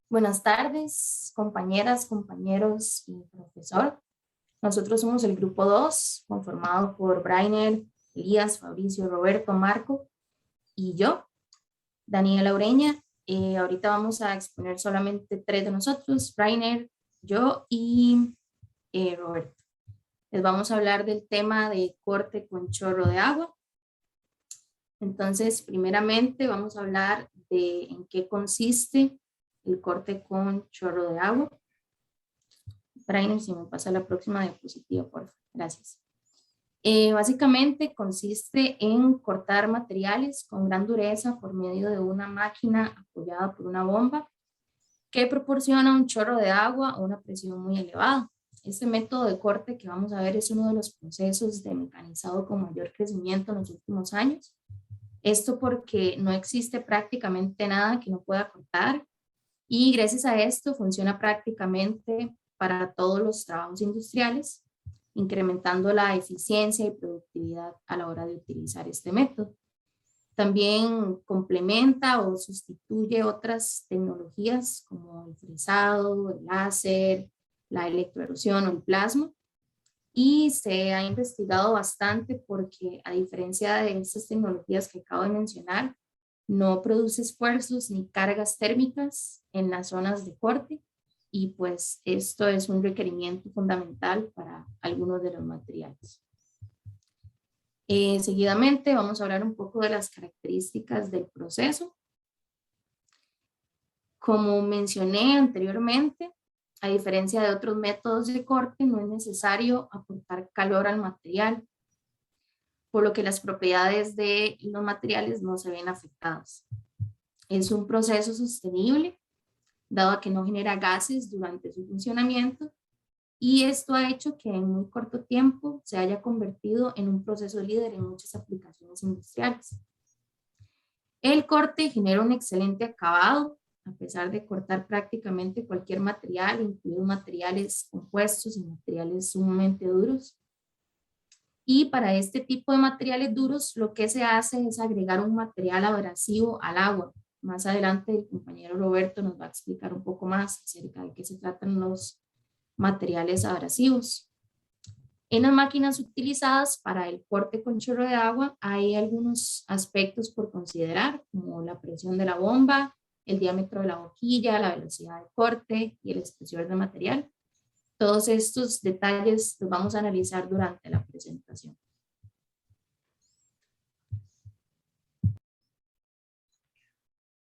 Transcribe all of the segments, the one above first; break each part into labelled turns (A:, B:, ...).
A: Buenas tardes, compañeras, compañeros y profesor. Nosotros somos el grupo 2, conformado por Brainer, Elías, Fabricio, Roberto, Marco y yo, Daniela Ureña. Ahorita vamos a exponer solamente tres de nosotros, Brainer, yo y Roberto. Les vamos a hablar del tema de corte con chorro de agua. Entonces, primeramente vamos a hablar de en qué consiste el corte con chorro de agua. Brainer, si me pasa la próxima diapositiva, por favor. Gracias. Básicamente consiste en cortar materiales con gran dureza por medio de una máquina apoyada por una bomba que proporciona un chorro de agua a una presión muy elevada. Este método de corte que vamos a ver es uno de los procesos de mecanizado con mayor crecimiento en los últimos años. Esto porque no existe prácticamente nada que no pueda cortar y gracias a esto funciona prácticamente para todos los trabajos industriales, incrementando la eficiencia y productividad a la hora de utilizar este método. También complementa o sustituye otras tecnologías como el frisado, el láser, la electroerosión o el plasma. Y se ha investigado bastante porque a diferencia de estas tecnologías que acabo de mencionar, no produce esfuerzos ni cargas térmicas en las zonas de corte y pues esto es un requerimiento fundamental para algunos de los materiales. Seguidamente vamos a hablar un poco de las características del proceso. Como mencioné anteriormente, a diferencia de otros métodos de corte, no es necesario aportar calor al material, por lo que las propiedades de los materiales no se ven afectadas. Es un proceso sostenible, dado que no genera gases durante su funcionamiento, y esto ha hecho que en muy corto tiempo se haya convertido en un proceso líder en muchas aplicaciones industriales. El corte genera un excelente acabado, a pesar de cortar prácticamente cualquier material, incluidos materiales compuestos y materiales sumamente duros. Y para este tipo de materiales duros, lo que se hace es agregar un material abrasivo al agua. Más adelante el compañero Roberto nos va a explicar un poco más acerca de qué se tratan los materiales abrasivos. En las máquinas utilizadas para el corte con chorro de agua hay algunos aspectos por considerar, como la presión de la bomba, el diámetro de la boquilla, la velocidad de corte y el espesor del material. Todos estos detalles los vamos a analizar durante la presentación.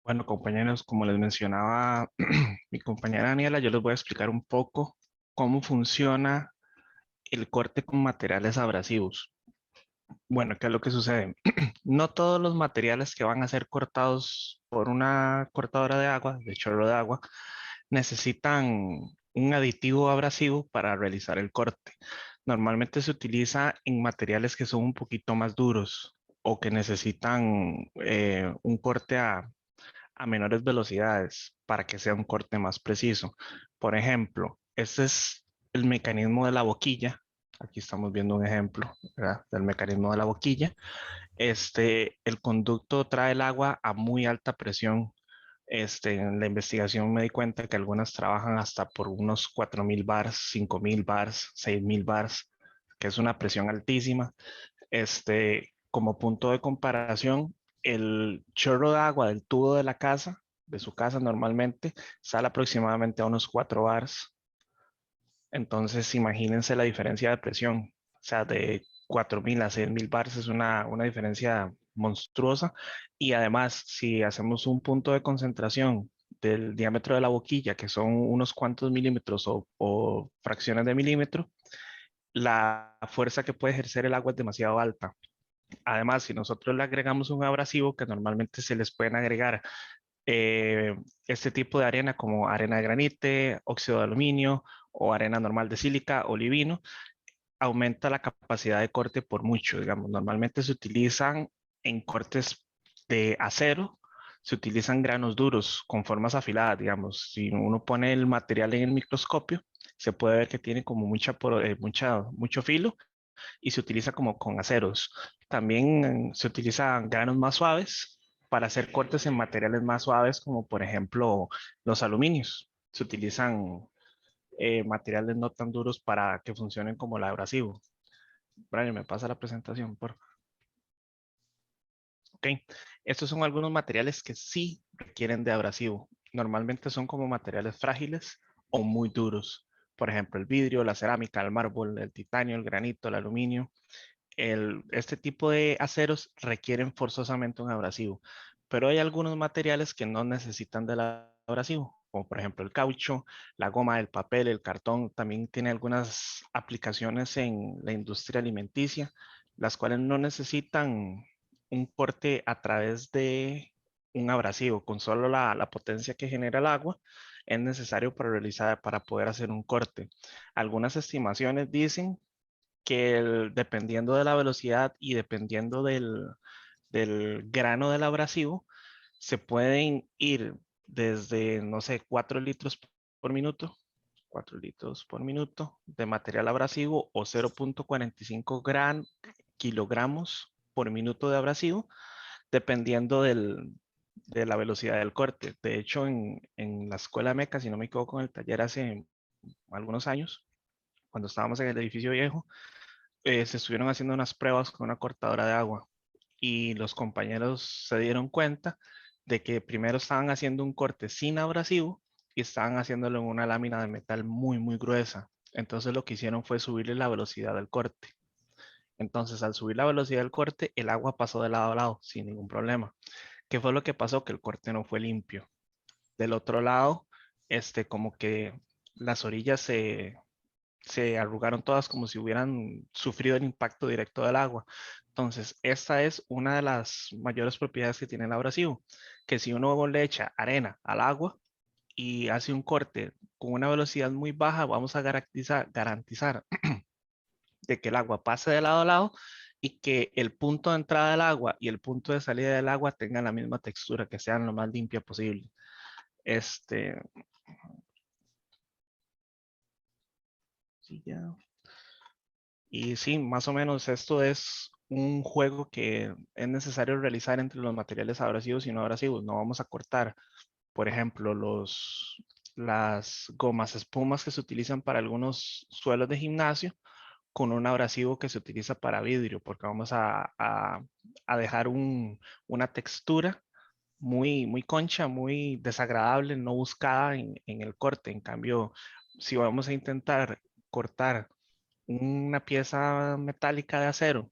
B: Bueno, compañeros, como les mencionaba mi compañera Daniela, yo les voy a explicar un poco cómo funciona el corte con materiales abrasivos. Bueno, ¿qué es lo que sucede? No todos los materiales que van a ser cortados por una cortadora de agua, de chorro de agua, necesitan un aditivo abrasivo para realizar el corte. Normalmente se utiliza en materiales que son un poquito más duros o que necesitan un corte a menores velocidades para que sea un corte más preciso. Por ejemplo, este es el mecanismo de la boquilla. Aquí estamos viendo un ejemplo, ¿verdad?, del mecanismo de la boquilla. El conducto trae el agua a muy alta presión. En la investigación me di cuenta que algunas trabajan hasta por unos 4.000 bars, 5.000 bars, 6.000 bars, que es una presión altísima. Como punto de comparación, el chorro de agua del tubo de la casa, de su casa normalmente, sale aproximadamente a unos 4 bars. Entonces, imagínense la diferencia de presión. O sea, de 4.000 a 6.000 bars es una diferencia monstruosa. Y además, si hacemos un punto de concentración del diámetro de la boquilla, que son unos cuantos milímetros o fracciones de milímetro, la fuerza que puede ejercer el agua es demasiado alta. Además, si nosotros le agregamos un abrasivo, que normalmente se les pueden agregar eh, este tipo de arena como arena de granite, óxido de aluminio o arena normal de sílica, olivino, aumenta la capacidad de corte por mucho. Digamos, normalmente se utilizan en cortes de acero, se utilizan granos duros con formas afiladas. Digamos, si uno pone el material en el microscopio, se puede ver que tiene como mucho filo y se utiliza como con aceros. También se utilizan granos más suaves para hacer cortes en materiales más suaves, como por ejemplo los aluminios. Se utilizan materiales no tan duros para que funcionen como el abrasivo. Brian, me pasa la presentación, por favor. Ok, estos son algunos materiales que sí requieren de abrasivo. Normalmente son como materiales frágiles o muy duros. Por ejemplo, el vidrio, la cerámica, el mármol, el titanio, el granito, el aluminio. Este tipo de aceros requieren forzosamente un abrasivo, pero hay algunos materiales que no necesitan del abrasivo, como por ejemplo el caucho, la goma, el papel, el cartón. También tiene algunas aplicaciones en la industria alimenticia, las cuales no necesitan un corte a través de un abrasivo. Con solo la potencia que genera el agua es necesario para poder hacer un corte. Algunas estimaciones dicen que dependiendo de la velocidad y dependiendo del grano del abrasivo, se pueden ir desde, no sé, 4 litros por minuto, 4 litros por minuto de material abrasivo o 0.45 kilogramos por minuto de abrasivo, dependiendo de la velocidad del corte. De hecho, en la escuela MECA, si no me equivoco, en el taller hace algunos años, cuando estábamos en el edificio viejo, se estuvieron haciendo unas pruebas con una cortadora de agua y los compañeros se dieron cuenta de que primero estaban haciendo un corte sin abrasivo y estaban haciéndolo en una lámina de metal muy, muy gruesa. Entonces lo que hicieron fue subirle la velocidad del corte. Entonces al subir la velocidad del corte, el agua pasó de lado a lado sin ningún problema. ¿Qué fue lo que pasó? Que el corte no fue limpio. Del otro lado, como que las orillas se arrugaron todas como si hubieran sufrido el impacto directo del agua. Entonces, esta es una de las mayores propiedades que tiene el abrasivo, que si uno le echa arena al agua y hace un corte con una velocidad muy baja, vamos a garantizar de que el agua pase de lado a lado y que el punto de entrada del agua y el punto de salida del agua tengan la misma textura, que sean lo más limpia posible. Sí, ya. Y sí, más o menos esto es un juego que es necesario realizar entre los materiales abrasivos y no abrasivos. No vamos a cortar, por ejemplo, las gomas espumas que se utilizan para algunos suelos de gimnasio con un abrasivo que se utiliza para vidrio, porque vamos a dejar una textura muy, muy concha, muy desagradable, no buscada en el corte. En cambio, si vamos a intentar cortar una pieza metálica de acero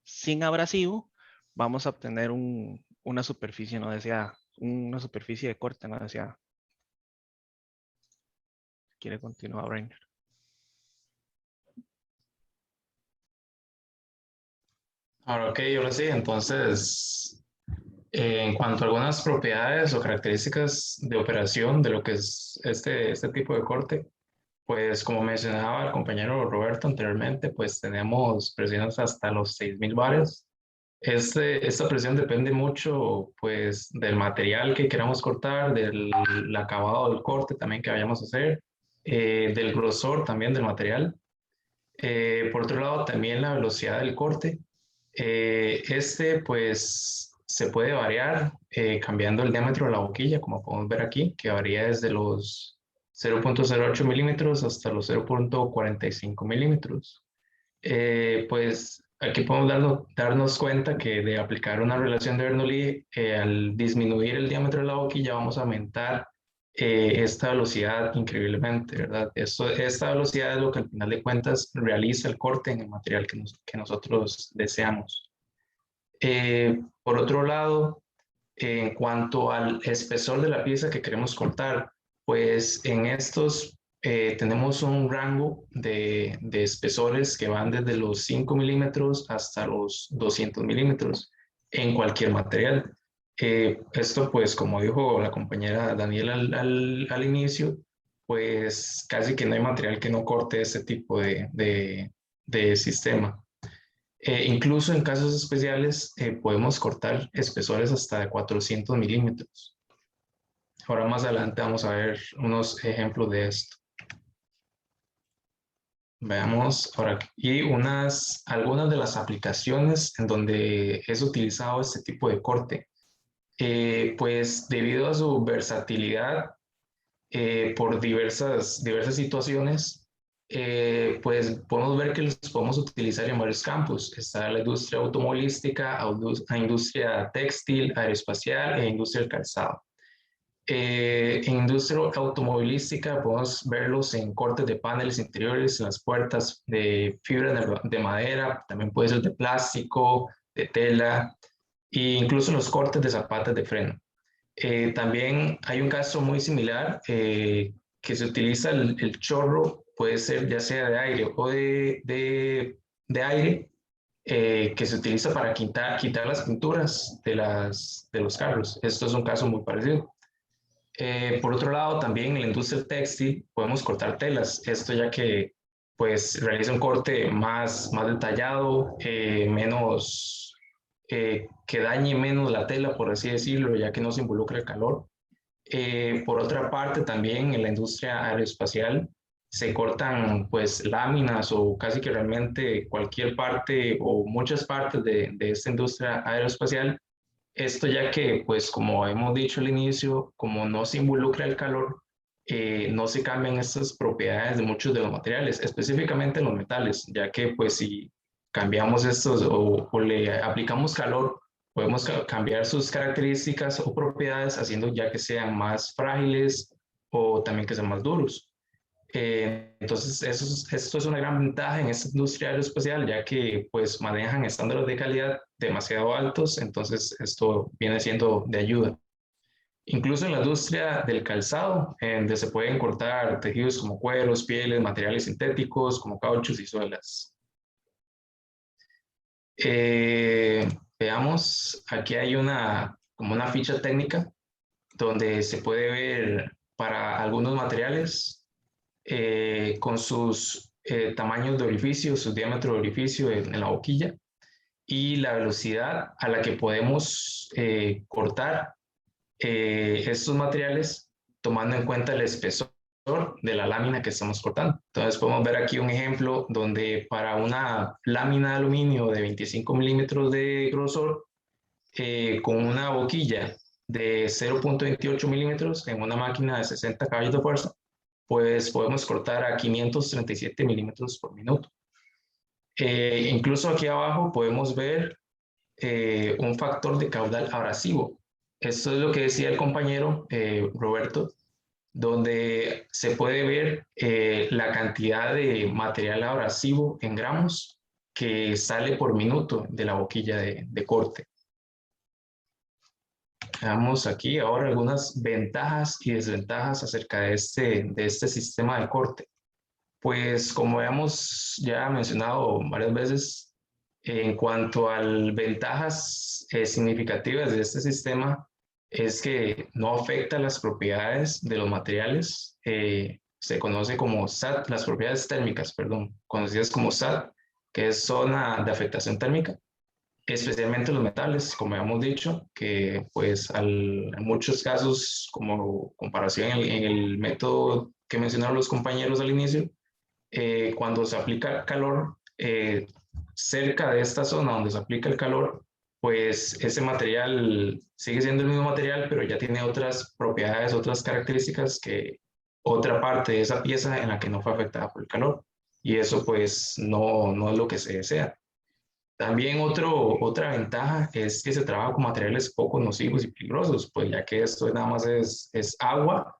B: sin abrasivo, vamos a obtener una superficie no deseada, una superficie de corte no deseada. ¿Quiere continuar, Rainer?
C: Ahora, ok, ahora sí, entonces, en cuanto a algunas propiedades o características de operación de lo que es este tipo de corte, pues como mencionaba el compañero Roberto anteriormente, pues tenemos presiones hasta los 6.000 bares. Esta presión depende mucho pues del material que queramos cortar, del acabado del corte también que vayamos a hacer, del grosor también del material. Por otro lado, también la velocidad del corte. Pues se puede variar cambiando el diámetro de la boquilla, como podemos ver aquí, que varía desde los 0.08 milímetros hasta los 0.45 milímetros. Pues aquí podemos darnos cuenta que de aplicar una relación de Bernoulli, al disminuir el diámetro de la boquilla, vamos a aumentar esta velocidad increíblemente, ¿verdad? Esta velocidad es lo que al final de cuentas realiza el corte en el material que nosotros deseamos. Por otro lado, en cuanto al espesor de la pieza que queremos cortar, pues en estos tenemos un rango de espesores que van desde los 5 milímetros hasta los 200 milímetros en cualquier material. Esto, pues, como dijo la compañera Daniela al inicio, pues casi que no hay material que no corte este tipo de sistema. Incluso en casos especiales podemos cortar espesores hasta de 400 milímetros. Ahora más adelante vamos a ver unos ejemplos de esto. Veamos ahora aquí algunas de las aplicaciones en donde es utilizado este tipo de corte. pues debido a su versatilidad, por diversas situaciones, pues podemos ver que los podemos utilizar en varios campos. Está la industria automovilística, la industria textil, aeroespacial e industria del calzado. En industria automovilística podemos verlos en cortes de paneles interiores, en las puertas de fibra de madera, también puede ser de plástico, de tela, e incluso los cortes de zapatas de freno. También hay un caso muy similar que se utiliza el chorro, puede ser ya sea de aire o de aire, que se utiliza para quitar las pinturas de los carros. Esto es un caso muy parecido. Por otro lado, también en la industria textil podemos cortar telas, esto ya que pues realiza un corte más detallado, menos, que dañe menos la tela, por así decirlo, ya que no se involucra el calor. Por otra parte, también en la industria aeroespacial se cortan pues láminas o casi que realmente cualquier parte o muchas partes de esta industria aeroespacial. Esto ya que, pues como hemos dicho al inicio, como no se involucra el calor, no se cambian estas propiedades de muchos de los materiales, específicamente los metales, ya que pues si cambiamos estos o le aplicamos calor, podemos cambiar sus características o propiedades haciendo ya que sean más frágiles o también que sean más duros. Entonces, esto es una gran ventaja en esta industria aeroespacial, ya que pues manejan estándares de calidad demasiado altos, entonces esto viene siendo de ayuda. Incluso en la industria del calzado, donde se pueden cortar tejidos como cueros, pieles, materiales sintéticos como cauchos y suelas. Veamos, aquí hay como una ficha técnica donde se puede ver para algunos materiales con sus tamaños de orificio, su diámetro de orificio en la boquilla y la velocidad a la que podemos cortar estos materiales tomando en cuenta el espesor de la lámina que estamos cortando. Entonces podemos ver aquí un ejemplo donde para una lámina de aluminio de 25 milímetros de grosor, con una boquilla de 0.28 milímetros en una máquina de 60 caballos de fuerza, pues podemos cortar a 537 milímetros por minuto. Incluso aquí abajo podemos ver un factor de caudal abrasivo. Esto es lo que decía el compañero Roberto, donde se puede ver la cantidad de material abrasivo en gramos que sale por minuto de la boquilla de corte. Veamos aquí ahora algunas ventajas y desventajas acerca de este sistema de corte. Pues como hemos ya mencionado varias veces, en cuanto a ventajas significativas de este sistema, es que no afecta las propiedades de los materiales. Se conoce como SAT, las propiedades térmicas, perdón, conocidas como SAT, que es zona de afectación térmica, especialmente los metales, como hemos dicho, que pues en muchos casos, como comparación en el método que mencionaron los compañeros al inicio, cuando se aplica calor cerca de esta zona donde se aplica el calor, pues ese material sigue siendo el mismo material, pero ya tiene otras propiedades, otras características que otra parte de esa pieza en la que no fue afectada por el calor. Y eso pues no es lo que se desea. También otra ventaja es que se trabaja con materiales poco nocivos y peligrosos, pues ya que esto nada más es agua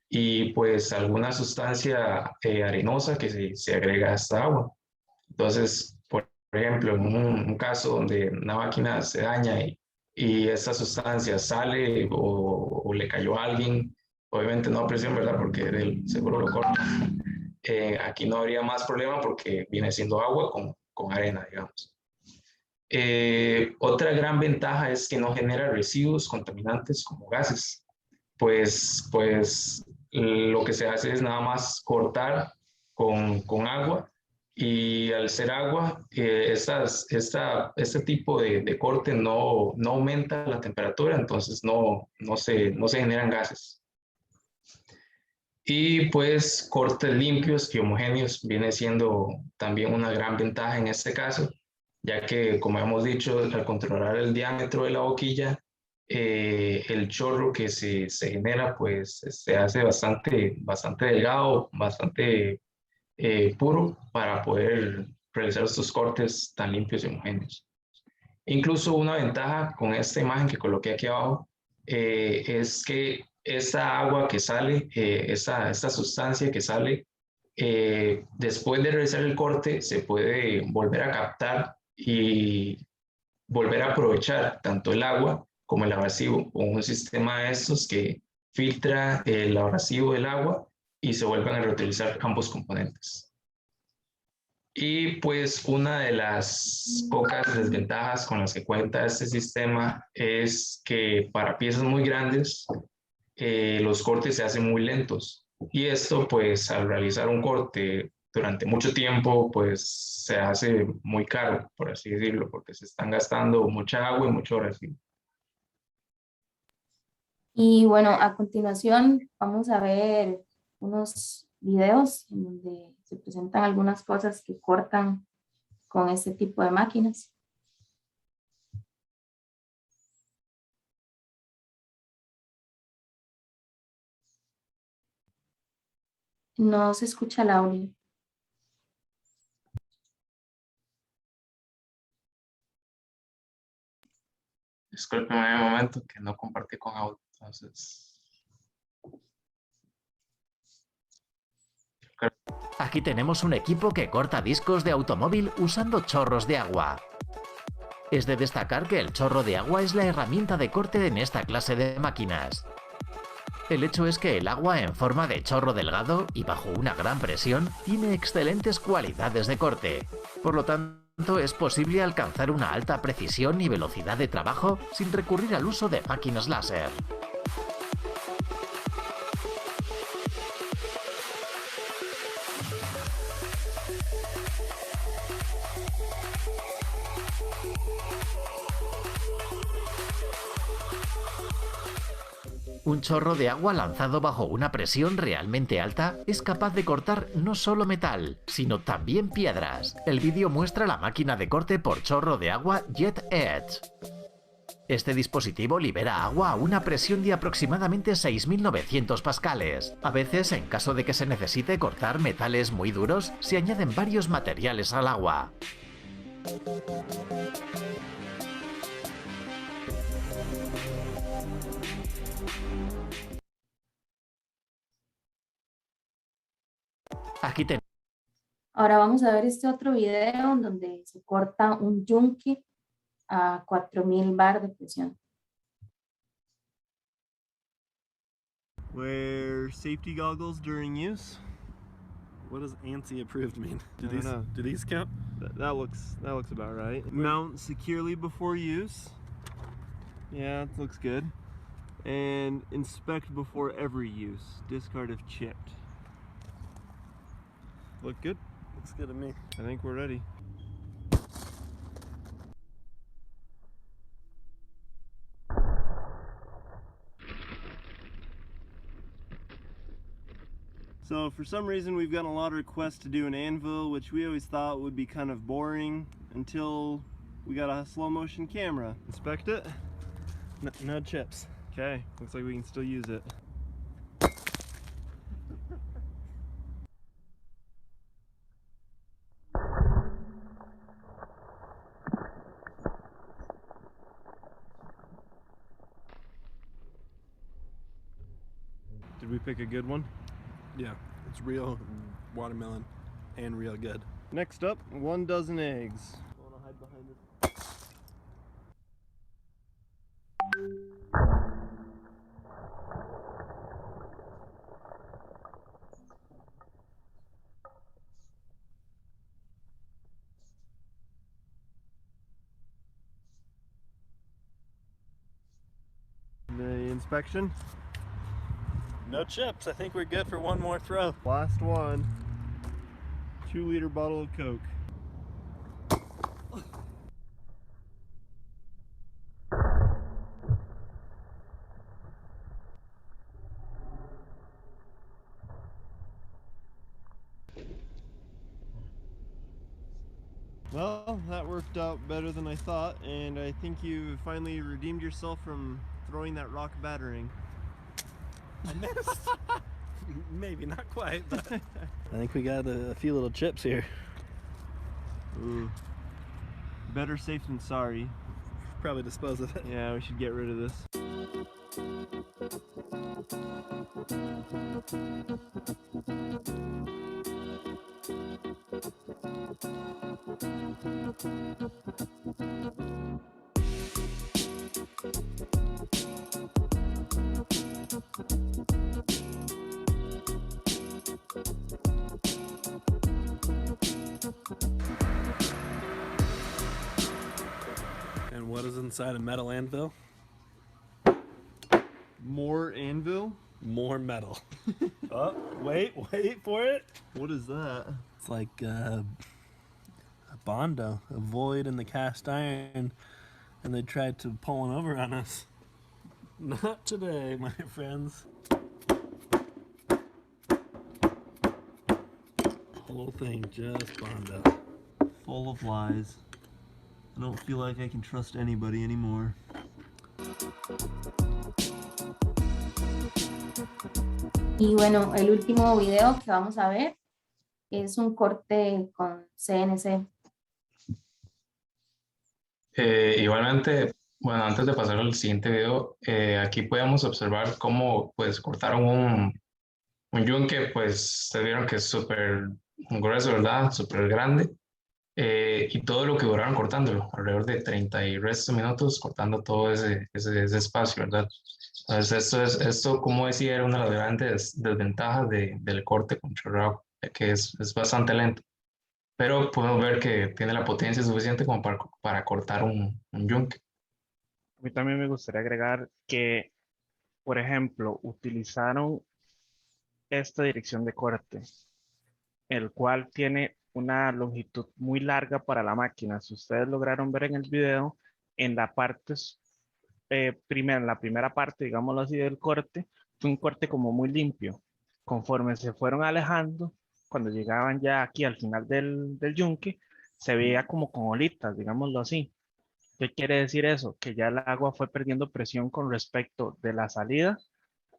C: y pues alguna sustancia arenosa que se agrega a esta agua. Entonces, por ejemplo, en un caso donde una máquina se daña y esta sustancia sale o le cayó a alguien, obviamente no a presión, ¿verdad? Porque el seguro lo corta. Aquí no habría más problema porque viene siendo agua con arena, digamos. Otra gran ventaja es que no genera residuos contaminantes como gases. Pues lo que se hace es nada más cortar con agua y al ser agua, este tipo de corte no aumenta la temperatura, entonces no se generan gases. Y pues cortes limpios y homogéneos viene siendo también una gran ventaja en este caso, ya que como hemos dicho, al controlar el diámetro de la boquilla, el chorro que se genera pues se hace bastante delgado, bastante puro para poder realizar estos cortes tan limpios y homogéneos. Incluso una ventaja con esta imagen que coloqué aquí abajo es que esta agua que sale, esta sustancia que sale, después de realizar el corte, se puede volver a captar y volver a aprovechar tanto el agua como el abrasivo con un sistema de estos que filtra el abrasivo del agua y se vuelven a reutilizar ambos componentes. Y pues una de las pocas desventajas con las que cuenta este sistema es que para piezas muy grandes los cortes se hacen muy lentos. Y esto pues al realizar un corte durante mucho tiempo pues se hace muy caro, por así decirlo, porque se están gastando mucha agua y mucho abrasivo.
A: Y bueno, a continuación vamos a ver unos videos en donde se presentan algunas cosas que cortan con este tipo de máquinas. No se escucha el audio.
C: Discúlpeme un momento que no compartí con audio, entonces...
D: Aquí tenemos un equipo que corta discos de automóvil usando chorros de agua. Es de destacar que el chorro de agua es la herramienta de corte en esta clase de máquinas. El hecho es que el agua en forma de chorro delgado y bajo una gran presión tiene excelentes cualidades de corte. Por lo tanto, es posible alcanzar una alta precisión y velocidad de trabajo sin recurrir al uso de máquinas láser. Un chorro de agua lanzado bajo una presión realmente alta es capaz de cortar no solo metal, sino también piedras. El vídeo muestra la máquina de corte por chorro de agua Jet Edge. Este dispositivo libera agua a una presión de aproximadamente 6.900 pascales. A veces, en caso de que se necesite cortar metales muy duros, se añaden varios materiales al agua. Aquí tenemos.
A: Ahora vamos a ver este otro video en donde se corta un yunque a 4.000 bar de presión.
E: Wear safety goggles during use.
F: What does ANSI approved mean? Do these count?
E: That looks about right. Mount securely before use. Yeah, that looks good. And inspect before every use. Discard if chipped. Look good?
F: Looks good to me.
E: I think we're ready. So for some reason we've gotten a lot of requests to do an anvil, which we always thought would be kind of boring until we got a slow motion camera. Inspect it.
F: No chips.
E: Okay, looks like we can still use it. Did we pick a good one?
F: Yeah, it's real watermelon and real good.
E: Next up, 1 dozen eggs. Wanna hide behind it? The inspection.
F: No chips. I think we're good for one more throw.
E: Last one. 2-liter bottle of Coke. Well, that worked out better than I thought, and I think you've finally redeemed yourself from throwing that rock battering.
F: I missed. Maybe not quite, but I think we got a few little chips here.
E: Ooh. Better safe than sorry.
F: Probably dispose of it.
E: Yeah, we should get rid of this.
F: And what is inside a metal anvil?
E: More anvil?
F: More metal. Oh, wait for it.
E: What is that?
F: It's like a bondo, a void in the cast iron, and they tried to pull one over on us. Not today, my friends. Whole thing just bondo.
E: Full of lies. I don't feel like I can trust anybody anymore.
A: Y bueno, el último video que vamos a ver es un corte con CNC.
C: Igualmente, bueno, antes de pasar al siguiente video, aquí podemos observar cómo pues cortaron un yunque, pues ustedes vieron que es súper grueso, ¿verdad? Súper grande. Y todo lo que duraron cortándolo, alrededor de 30 y restos minutos cortando todo ese espacio, ¿verdad? Entonces esto, como decía, era una de las grandes desventajas del corte con chorro, que es bastante lento. Pero podemos ver que tiene la potencia suficiente como para cortar un yunque.
B: A mí también me gustaría agregar que, por ejemplo, utilizaron esta dirección de corte, el cual tiene una longitud muy larga para la máquina. Si ustedes lograron ver en el video, en la parte en la primera parte, digámoslo así, del corte, fue un corte como muy limpio. Conforme se fueron alejando, cuando llegaban ya aquí al final del yunque, se veía como con olitas, digámoslo así. ¿Qué quiere decir eso? Que ya el agua fue perdiendo presión con respecto de la salida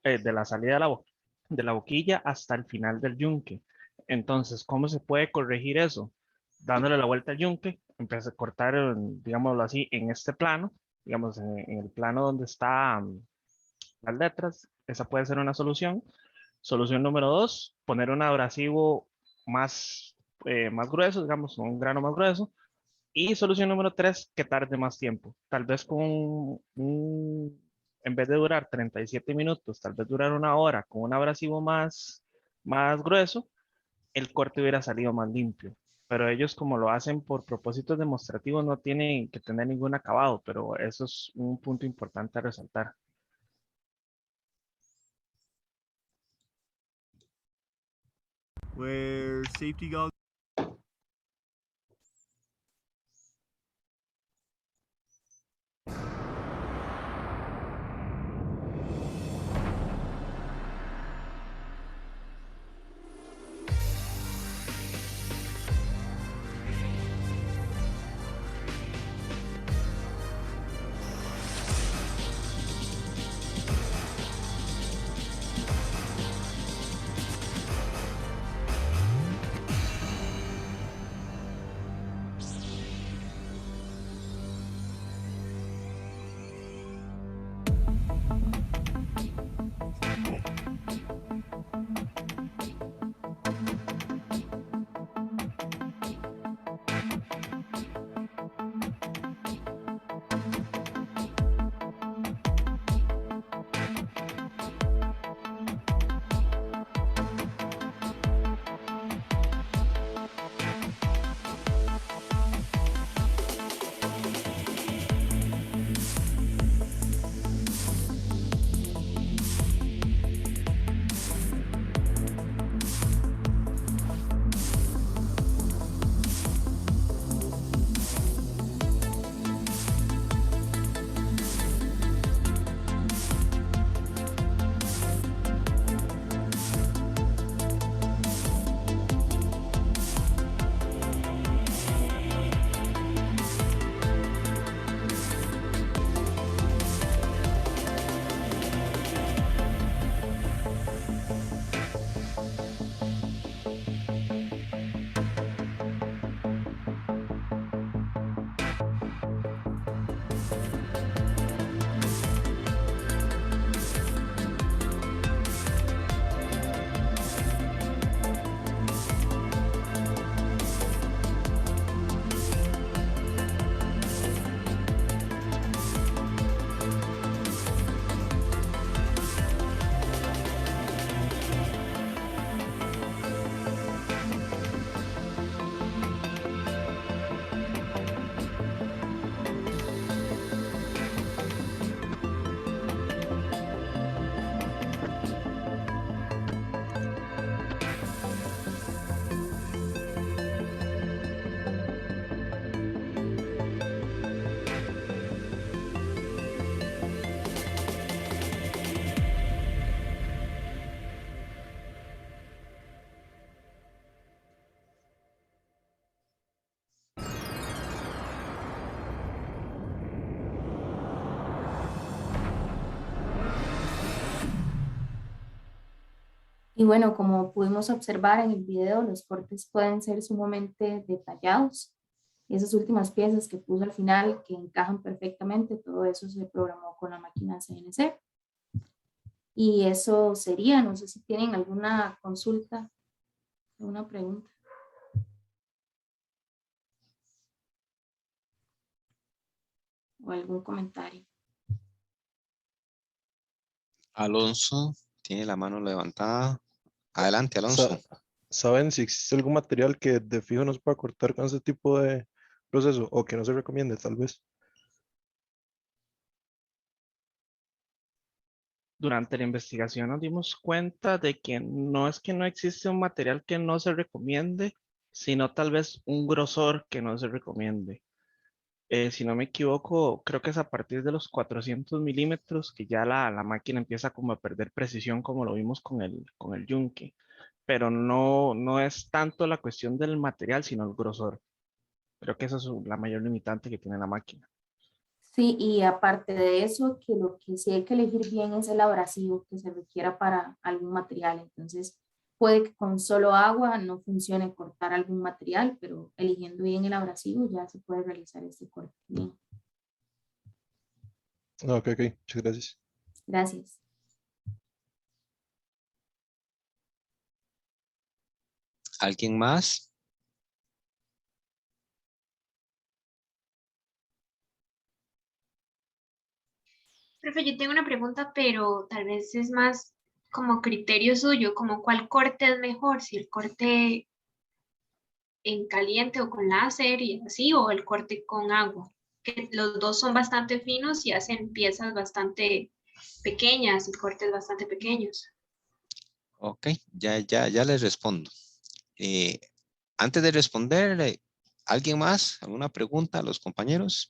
B: de la boquilla hasta el final del yunque. Entonces, ¿cómo se puede corregir eso? Dándole la vuelta al yunque, empecé a cortar, digámoslo así, en este plano, digamos, en el plano donde están las letras. Esa puede ser una solución. Solución número 2, poner un abrasivo más grueso, digamos, un grano más grueso. Y solución número 3, que tarde más tiempo. Tal vez en vez de durar 37 minutos, tal vez durar una hora con un abrasivo más grueso, el corte hubiera salido más limpio. Pero ellos, como lo hacen por propósitos demostrativos, no tienen que tener ningún acabado, pero eso es un punto importante a resaltar.
E: Wear safety goggles.
A: Y bueno, como pudimos observar en el video, los cortes pueden ser sumamente detallados. Esas últimas piezas que puso al final, que encajan perfectamente, todo eso se programó con la máquina CNC. Y eso sería, no sé si tienen alguna consulta, alguna pregunta. O algún comentario.
G: Alonso tiene la mano levantada. Adelante, Alonso.
H: ¿Saben si existe algún material que de fijo no se pueda cortar con este tipo de proceso o que no se recomiende tal vez?
B: Durante la investigación nos dimos cuenta de que no es que no existe un material que no se recomiende, sino tal vez un grosor que no se recomiende. Si no me equivoco, creo que es a partir de los 400 milímetros que ya la máquina empieza como a perder precisión como lo vimos con el yunque. Pero no es tanto la cuestión del material, sino el grosor. Creo que esa es la mayor limitante que tiene la máquina.
A: Sí, y aparte de eso, que lo que sí hay que elegir bien es el abrasivo que se requiera para algún material. Entonces, puede que con solo agua no funcione cortar algún material, pero eligiendo bien el abrasivo ya se puede realizar este corte bien.
H: Ok, muchas gracias.
A: Gracias.
G: ¿Alguien más?
I: Profe, yo tengo una pregunta, pero tal vez es más como criterio suyo, como cuál corte es mejor, si el corte en caliente o con láser y así, o el corte con agua, que los dos son bastante finos y hacen piezas bastante pequeñas y cortes bastante pequeños.
G: Ok, ya les respondo. Eh, antes de responder, ¿alguien más? ¿Alguna pregunta a los compañeros?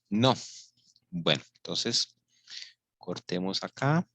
G: No. Bueno, entonces cortemos acá.